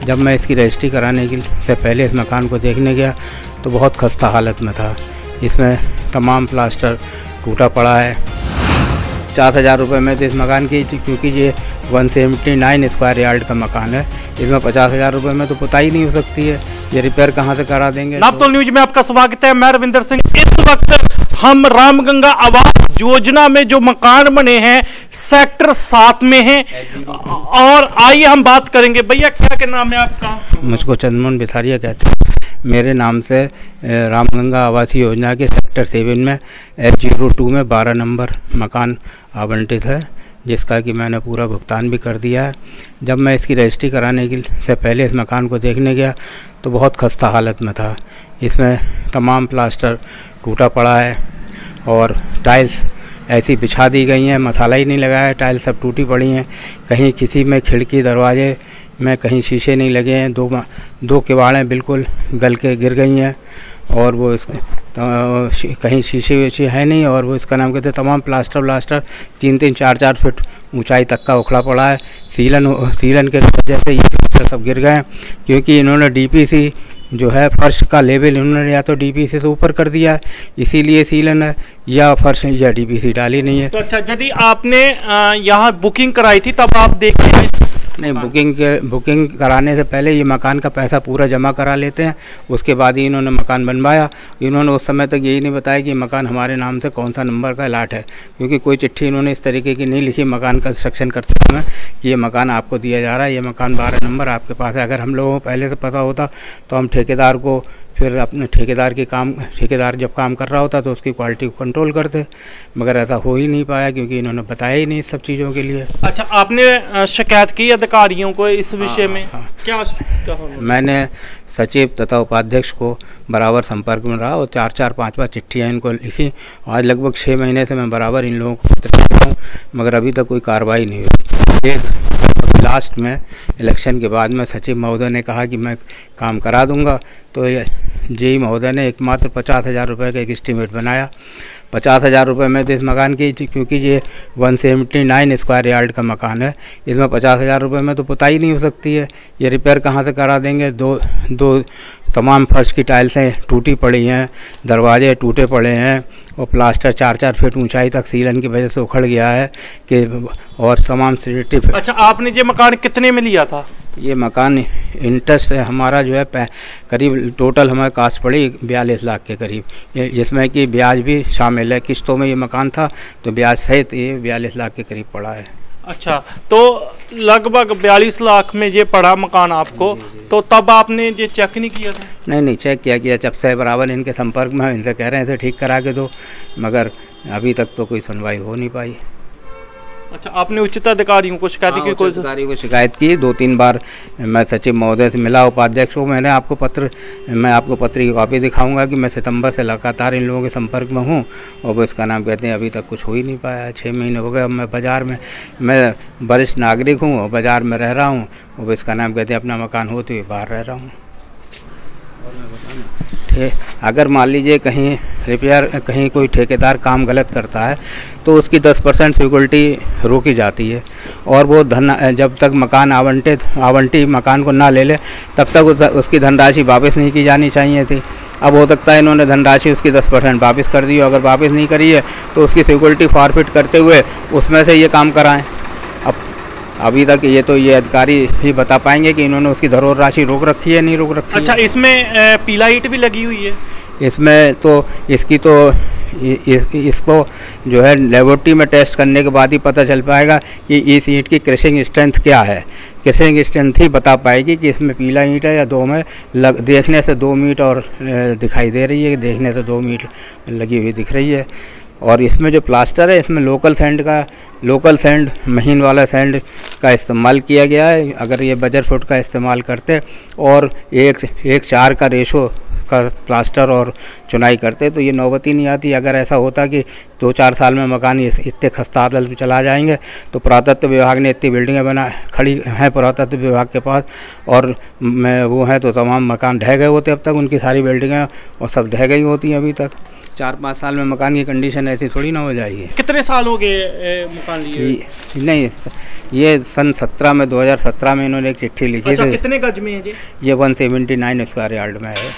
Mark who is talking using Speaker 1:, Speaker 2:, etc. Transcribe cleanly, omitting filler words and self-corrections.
Speaker 1: जब मैं इसकी रजिस्ट्री कराने से पहले इस मकान को देखने गया तो बहुत खस्ता हालत में था। इसमें तमाम प्लास्टर टूटा पड़ा है। 50,000 रुपये में तो इस मकान की, क्योंकि ये 179 स्क्वायर यार्ड का मकान है, इसमें 50,000 रुपये में तो पुताई नहीं हो सकती है। ये रिपेयर कहाँ से करा देंगे।
Speaker 2: नापतोल न्यूज में आपका स्वागत है। मैं रविंदर सिंह। इस वक्त हम रामगंगा आवास योजना में जो मकान बने हैं सेक्टर 7 में हैं, और आइए हम बात करेंगे। भैया क्या नाम है आपका?
Speaker 1: मुझको चंद्रमोहन बिथारिया कहते हैं। मेरे नाम से रामगंगा आवास योजना के सेक्टर 7 में H02 में 12 नंबर मकान आवंटित है, जिसका कि मैंने पूरा भुगतान भी कर दिया है। जब मैं इसकी रजिस्ट्री कराने से पहले इस मकान को देखने गया तो बहुत खस्ता हालत में था। इसमें तमाम प्लास्टर टूटा पड़ा है और टाइल्स ऐसी बिछा दी गई हैं, मसाला ही नहीं लगाया है, टाइल्स सब टूटी पड़ी हैं। कहीं किसी में खिड़की दरवाजे में कहीं शीशे नहीं लगे हैं। दो किवाड़ें बिल्कुल गल के गिर गई हैं, और वो कहीं शीशे वीशे है नहीं। और वो इसका नाम कहते हैं तमाम प्लास्टर 3-3, 4-4 फीट ऊंचाई तक का उखड़ा पड़ा है। सीलन के वजह से ये सब गिर गए, क्योंकि इन्होंने DPC जो है फर्श का लेवल इन्होंने या तो DPC से ऊपर कर दिया है, इसीलिए सीलन है, या फर्श या DPC डाली नहीं है।
Speaker 2: तो अच्छा, यदि आपने यहाँ बुकिंग कराई थी तब आप देखते हैं?
Speaker 1: नहीं, बुकिंग कराने से पहले ये मकान का पैसा पूरा जमा करा लेते हैं, उसके बाद ही इन्होंने मकान बनवाया। इन्होंने उस समय तक यही नहीं बताया कि मकान हमारे नाम से कौन सा नंबर का लाट है, क्योंकि कोई चिट्ठी इन्होंने इस तरीके की नहीं लिखी मकान कंस्ट्रक्शन करते समय कि ये मकान आपको दिया जा रहा है, ये मकान 12 नंबर आपके पास है। अगर हम लोगों को पहले से पता होता तो हम ठेकेदार को फिर अपने ठेकेदार जब काम कर रहा होता तो उसकी क्वालिटी को कंट्रोल करते, मगर ऐसा हो ही नहीं पाया क्योंकि इन्होंने बताया ही नहीं इस सब चीज़ों के लिए।
Speaker 2: अच्छा, आपने शिकायत की अधिकारियों को इस विषय में?
Speaker 1: हाँ।
Speaker 2: क्या
Speaker 1: मैंने सचिव तथा उपाध्यक्ष को बराबर संपर्क में रहा और 4-4, 5 चिट्ठियाँ इनको लिखी। आज लगभग 6 महीने से मैं बराबर इन लोगों को पत्र लिखता हूँ, मगर अभी तक कोई कार्रवाई नहीं हुई। एक लास्ट में इलेक्शन के बाद में सचिव महोदय ने कहा कि मैं काम करा दूंगा, तो JE महोदय ने एकमात्र 50,000 रुपये का एक एस्टीमेट बनाया। 50,000 रुपये में तो इस मकान की, क्योंकि ये 179 स्क्वायर यार्ड का मकान है, इसमें 50,000 रुपये में तो पुताई नहीं हो सकती है। ये रिपेयर कहाँ से करा देंगे। दो तमाम फर्श की टाइल्सें टूटी पड़ी हैं, दरवाजे टूटे पड़े हैं, और प्लास्टर 4-4 फीट ऊंचाई तक सीलन की वजह से उखड़ गया है कि, और तमाम सिटी।
Speaker 2: अच्छा, आपने ये मकान कितने में लिया था?
Speaker 1: ये मकान इंटरेस्ट हमारा जो है करीब टोटल हमारे कास्ट पड़ी 42 लाख के करीब, जिसमें कि ब्याज भी शामिल है। किस्तों में ये मकान था तो ब्याज सहित ये 42 लाख के करीब पड़ा है।
Speaker 2: अच्छा, तो लगभग 42 लाख में ये पड़ा मकान आपको। तो तब आपने ये चेक नहीं किया था?
Speaker 1: नहीं, चेक किया जब से बराबर इनके संपर्क में, इनसे कह रहे हैं इसे ठीक करा के दो, मगर अभी तक तो कोई सुनवाई हो नहीं पाई।
Speaker 2: अच्छा, आपने उचित अधिकारियों को शिकायत की?
Speaker 1: कोई अधिकारियों को शिकायत की 2-3 बार। मैं सचिव महोदय से मिला, उपाध्यक्ष को मैं आपको पत्र की कॉपी दिखाऊंगा कि मैं सितंबर से लगातार इन लोगों के संपर्क में हूं, और इसका नाम कहते हैं अभी तक कुछ हो ही नहीं पाया। 6 महीने हो गए। मैं बाज़ार में, मैं वरिष्ठ नागरिक हूँ और बाज़ार में रह रहा हूँ, और इसका नाम कहते हैं अपना मकान होते हुए बाहर रह रहा हूँ। अगर मान लीजिए कहीं कोई ठेकेदार काम गलत करता है तो उसकी 10% सिक्योरिटी रोकी जाती है, और वो जब तक मकान आवंटी मकान को ना ले ले तब तक उसकी धनराशि वापस नहीं की जानी चाहिए थी। अब हो सकता है इन्होंने धनराशि उसकी 10% वापस कर दी हो। अगर वापस नहीं करी है तो उसकी सिक्योरिटी फॉरफिट करते हुए उसमें से ये काम कराएं। अभी तक ये अधिकारी ही बता पाएंगे कि इन्होंने उसकी धरोहर राशि रोक रखी है, नहीं रोक रखी।
Speaker 2: अच्छा, इसमें पीला ईंट भी लगी हुई है?
Speaker 1: इसमें तो इसको जो है लेबोरेटरी में टेस्ट करने के बाद ही पता चल पाएगा कि इस ईंट की क्रशिंग स्ट्रेंथ क्या है। क्रशिंग स्ट्रेंथ ही बता पाएगी कि इसमें पीला ईंट है या 2 में देखने से 2 मीट और दिखाई दे रही है, देखने से 2 मीट लगी हुई दिख रही है। और इसमें जो प्लास्टर है इसमें लोकल सैंड महीन वाला सैंड का इस्तेमाल किया गया है। अगर ये बजर फुट का इस्तेमाल करते और 1:4 का रेशो का प्लास्टर और चुनाई करते तो ये नौबत ही नहीं आती। अगर ऐसा होता कि 2-4 साल में मकान इतने खस्ता हालत में चला जाएंगे तो पुरातत्व विभाग ने इतनी बिल्डिंगें खड़ी हैं पुरातत्व विभाग के पास, और वो हैं तो तमाम मकान ढह गए होते अब तक, उनकी सारी बिल्डिंगें और सब ढह गई होती हैं अभी तक। 4-5 साल में मकान की कंडीशन ऐसी थोड़ी ना हो जाएगी।
Speaker 2: कितने साल हो गए मकान लिए?
Speaker 1: नहीं, ये सन 2017 में इन्होंने एक चिट्ठी लिखी
Speaker 2: अच्छा,
Speaker 1: थी।
Speaker 2: कितने गज में है जी?
Speaker 1: ये 179 स्क्वायर यार्ड में है।